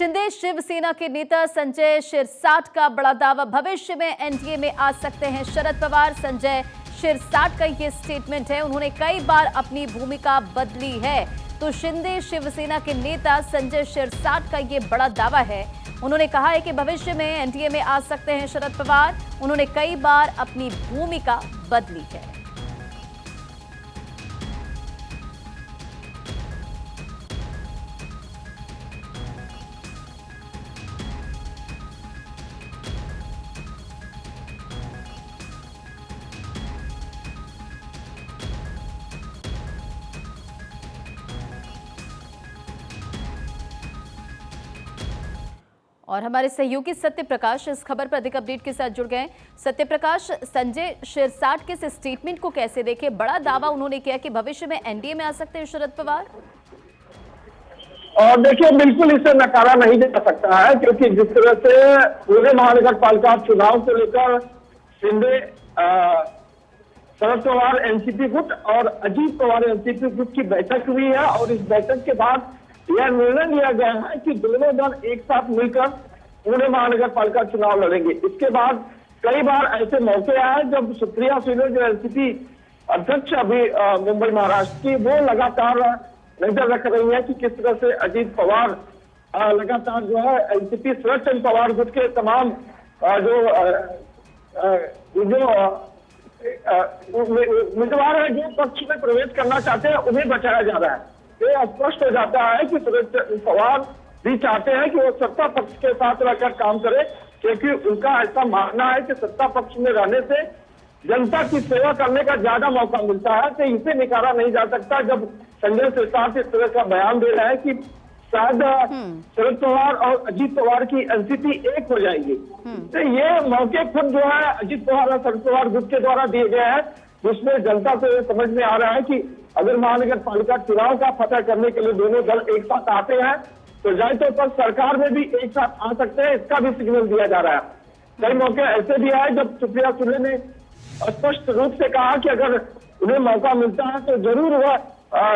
शिंदे शिवसेना के नेता संजय शिरसाट का बड़ा दावा, भविष्य में एनडीए में आ सकते हैं शरद पवार। संजय शिरसाट का ये स्टेटमेंट है, उन्होंने कई बार अपनी भूमिका बदली है। तो शिंदे शिवसेना के नेता संजय शिरसाट का ये बड़ा दावा है, उन्होंने कहा है कि भविष्य में एनडीए में आ सकते हैं शरद पवार। उन्होंने कई बार अपनी भूमिका बदली है। और हमारे सहयोगी सत्य प्रकाश इस खबर पर अधिक अपडेट के साथ जुड़ गए। सत्य प्रकाश, संजय शिरसाट के इस स्टेटमेंट को कैसे देखें? बड़ा दावा उन्होंने किया कि भविष्य में एनडीए में आ सकते हैं शरद पवार। और देखिए, बिल्कुल इसे नकारा नहीं जा सकता है, क्योंकि जिस तरह से पूरे महानगर पालिका चुनाव को लेकर शिंदे, शरद पवार एनसीपी गुट और अजीत पवार एनसीपी गुट की बैठक हुई है, और इस बैठक के बाद यह निर्णय लिया गया है कि दोनों दल एक साथ मिलकर पूरे महानगर पालिका चुनाव लड़ेंगे। इसके बाद कई बार ऐसे मौके आए जब सुप्रिया सुले, जो एनसीपी अध्यक्ष अभी मुंबई महाराष्ट्र की, वो लगातार नजर रख रही है कि किस तरह से अजीत पवार लगातार जो है एनसीपी शरद चंद्र पवार गुट के तमाम जो उम्मीदवार है जो पक्ष में प्रवेश करना चाहते हैं, उन्हें बचाया जा रहा है। ये स्पष्ट हो जाता है कि शरद पवार भी चाहते हैं कि वो सत्ता पक्ष के साथ रहकर काम करे, क्योंकि उनका ऐसा मानना है कि सत्ता पक्ष में रहने से जनता की सेवा करने का ज्यादा मौका मिलता है। तो इसे निकाला नहीं जा सकता जब संजय शिरसाट इस तरह का बयान दे रहे हैं कि शायद शरद पवार और अजीत पवार की एनसीपी एक हो जाएगी। तो ये मौके खुद जो है अजीत पवार और शरद पवार गुट के द्वारा दिए गए हैं, जिसमें जनता को समझ में आ रहा है कि अगर महानगर पालिका चुनाव का फतह करने के लिए दोनों दल एक साथ आते हैं तो जाहिर तौर पर सरकार में भी एक साथ आ सकते हैं, इसका भी सिग्नल दिया जा रहा है। कई मौके ऐसे भी आए जब सुप्रिया सुले ने स्पष्ट रूप से कहा कि अगर उन्हें मौका मिलता है तो जरूर वह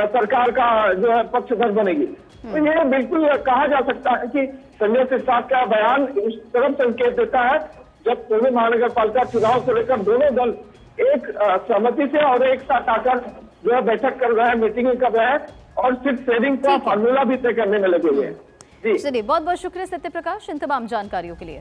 सरकार का जो है पक्षधर बनेगी। तो ये बिल्कुल कहा जा सकता है कि संजय शिरसाट का बयान इस तरफ संकेत देता है, जब पूरे महानगर पालिका चुनाव को लेकर दोनों दल एक सहमति से और एक साथ आकर जो है बैठक कर रहे हैं, मीटिंग कर रहे हैं, और सिर्फ शेयरिंग का फार्मूला भी तय करने में लगे हुए हैं। चलिए, बहुत बहुत शुक्रिया सत्य प्रकाश इन तमाम जानकारियों के लिए।